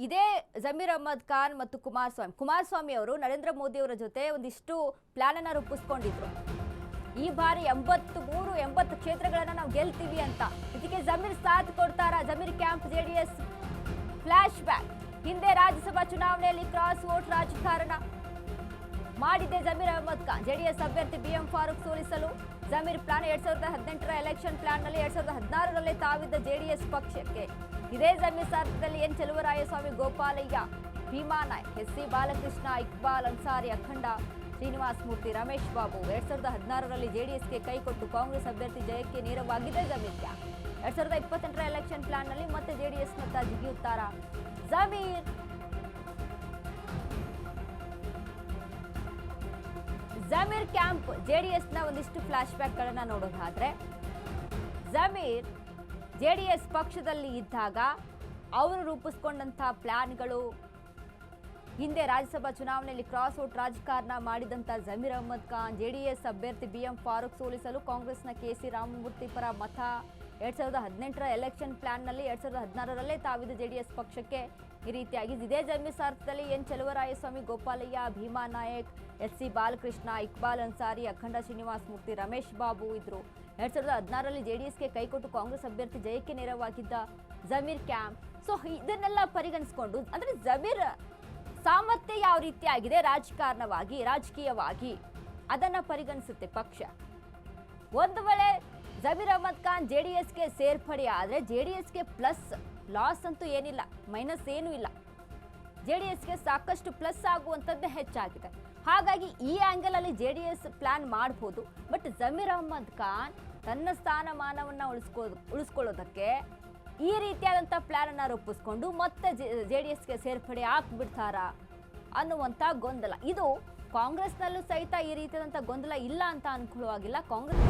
ಇದೇ ಜಮೀರ್ ಅಹ್ಮದ್ ಖಾನ್ ಮತ್ತು ಕುಮಾರಸ್ವಾಮಿ ಅವರು ನರೇಂದ್ರ ಮೋದಿ ಅವರ ಜೊತೆ ಒಂದಿಷ್ಟು ಪ್ಲಾನ್ ಅನ್ನು ರೂಪಿಸಿಕೊಂಡಿದ್ರು. ಈ ಬಾರಿ 80 ಕ್ಷೇತ್ರಗಳನ್ನ ನಾವು ಗೆಲ್ತೀವಿ ಅಂತ. ಇದಕ್ಕೆ ಜಮೀರ್ ಸಾಥ್ ಕೊಡ್ತಾರಾ? Zameer camp JDS flash back. ಹಿಂದೆ ರಾಜ್ಯಸಭಾ ಚುನಾವಣೆಯಲ್ಲಿ ಕ್ರಾಸ್ ವೋಟ್ ರಾಜಕಾರಣ ಮಾಡಿದ್ದೆ ಜಮೀರ್ ಅಹ್ಮದ್ ಖಾನ್. ಜೆಡಿಎಸ್ ಅಭ್ಯರ್ಥಿ BM ಫಾರೂಕ್ ಸೋಲಿಸಲು ಜಮೀರ್ ಪ್ಲಾನ್ 2018ರ ಎಲೆಕ್ಷನ್ ಪ್ಲಾನ್ ನಲ್ಲಿ 2016ರಲ್ಲಿ ತಾವಿದ್ದ ಜೆಡಿಎಸ್ ಪಕ್ಷಕ್ಕೆ ಇದೇ ಜಮೀರ್ ಸಾರಥ್ಯದಲ್ಲಿ ಎನ್ ಚೆಲುವರಾಯಸ್ವಾಮಿ, ಗೋಪಾಲಯ್ಯ, ಭೀಮಾ ನಾಯ್ಕ್, SC ಬಾಲಕೃಷ್ಣ, ಇಕ್ಬಾಲ್ ಅನ್ಸಾರಿ, ಅಖಂಡ ಶ್ರೀನಿವಾಸ ಮೂರ್ತಿ, ರಮೇಶ್ ಬಾಬು 2016ರಲ್ಲಿ ಜೆಡಿಎಸ್ಗೆ ಕೈಕೊಟ್ಟು ಕಾಂಗ್ರೆಸ್ ಅಭ್ಯರ್ಥಿ ಜಯಕ್ಕೆ ನೇರವಾಗಿದೆ ಜಮೀರ್ ಕ್ಯಾಂಪ್. 2028ರ ಎಲೆಕ್ಷನ್ ಪ್ಲಾನ್ ನಲ್ಲಿ ಮತ್ತೆ ಜೆಡಿಎಸ್ ಮತ ಜಿಗಿಯುತ್ತಾರ ಜಮೀರ್ ಕ್ಯಾಂಪ್ ಜೆಡಿಎಸ್ ನ ಒಂದಿಷ್ಟು ಫ್ಲಾಶ್ ಬ್ಯಾಕ್ ಗಳನ್ನ ನೋಡೋದಾದ್ರೆ, ಜಮೀರ್ ಜೆಡಿಎಸ್ ಪಕ್ಷದಲ್ಲಿ ಇದ್ದಾಗ ಅವರು ರೂಪಿಸಿಕೊಂಡಂತಹ ಪ್ಲಾನ್ಗಳು, ಹಿಂದೆ ರಾಜ್ಯಸಭಾ ಚುನಾವಣೆಯಲ್ಲಿ ಕ್ರಾಸ್ ವೋಟ್ ರಾಜಕಾರಣ ಮಾಡಿದಂತ ಜಮೀರ್ ಅಹ್ಮದ್ ಖಾನ್, ಜೆಡಿಎಸ್ ಅಭ್ಯರ್ಥಿ BM ಫಾರೂಕ್ ಸೋಲಿಸಲು ಕಾಂಗ್ರೆಸ್ನ KC ರಾಮಮೂರ್ತಿ ಪರ ಮತ, 2018ರ ಎಲೆಕ್ಷನ್ ಪ್ಲಾನ್ ನಲ್ಲಿ 2016ರಲ್ಲೇ ತಾವಿದ್ದ ಜೆಡಿಎಸ್ ಪಕ್ಷಕ್ಕೆ ಈ ರೀತಿಯಾಗಿ ಇದೇ ಜಮೀರ್ ಸಾರಥ್ಯದಲ್ಲಿ ಎನ್ ಚೆಲುವರಾಯಸ್ವಾಮಿ, ಗೋಪಾಲಯ್ಯ, ಭೀಮಾ ನಾಯಕ್, SC ಬಾಲಕೃಷ್ಣ, ಇಕ್ಬಾಲ್ ಅನ್ಸಾರಿ, ಅಖಂಡ ಶ್ರೀನಿವಾಸ ಮೂರ್ತಿ, ರಮೇಶ್ ಬಾಬು ಇದ್ರು. 2016ರಲ್ಲಿ ಜೆಡಿಎಸ್ಗೆ ಕೈಕೊಟ್ಟು ಕಾಂಗ್ರೆಸ್ ಅಭ್ಯರ್ಥಿ ಜಯಕ್ಕೆ ನೆರವಾಗಿದ್ದ ಜಮೀರ್ ಕ್ಯಾಂಪ್. ಸೊ ಇದನ್ನೆಲ್ಲ ಪರಿಗಣಿಸಿಕೊಂಡು, ಅಂದ್ರೆ ಜಮೀರ್ ಸಾಮರ್ಥ್ಯ ಯಾವ ರೀತಿಯಾಗಿದೆ ರಾಜಕೀಯವಾಗಿ ಅದನ್ನ ಪರಿಗಣಿಸುತ್ತೆ ಪಕ್ಷ. ಒಂದು ವೇಳೆ ಜಮೀರ್ ಅಹ್ಮದ್ ಖಾನ್ ಜೆಡಿಎಸ್ಗೆ ಸೇರ್ಪಡೆ ಆದರೆ ಜೆಡಿಎಸ್ಗೆ ಪ್ಲಸ್, ಲಾಸ್ ಅಂತೂ ಏನಿಲ್ಲ, ಮೈನಸ್ ಏನೂ ಇಲ್ಲ. ಜೆಡಿಎಸ್ಗೆ ಸಾಕಷ್ಟು ಪ್ಲಸ್ ಆಗುವಂಥದ್ದೇ ಹೆಚ್ಚಾಗಿದೆ. ಹಾಗಾಗಿ ಈ ಆಂಗಲ್ ಅಲ್ಲಿ ಜೆಡಿಎಸ್ ಪ್ಲಾನ್ ಮಾಡಬಹುದು. ಬಟ್ ಜಮೀರ್ ಅಹ್ಮದ್ ಖಾನ್ ತನ್ನ ಸ್ಥಾನಮಾನವನ್ನ ಉಳಿಸ್ಕೊಳ್ಳೋದಕ್ಕೆ ಈ ರೀತಿಯಾದಂಥ ಪ್ಲಾನ್ ಅನ್ನ ರೂಪಿಸ್ಕೊಂಡು ಮತ್ತೆ ಜೆಡಿಎಸ್ಗೆ ಸೇರ್ಪಡೆ ಆಗ್ಬಿಡ್ತಾರಾ ಅನ್ನುವಂಥ ಗೊಂದಲ. ಇದು ಕಾಂಗ್ರೆಸ್ನಲ್ಲೂ ಸಹಿತ ಈ ರೀತಿಯಾದಂಥ ಗೊಂದಲ ಇಲ್ಲ ಅಂತ ಅನ್ಕೊಳ್ಳುವಾಗಿಲ್ಲ. ಕಾಂಗ್ರೆಸ್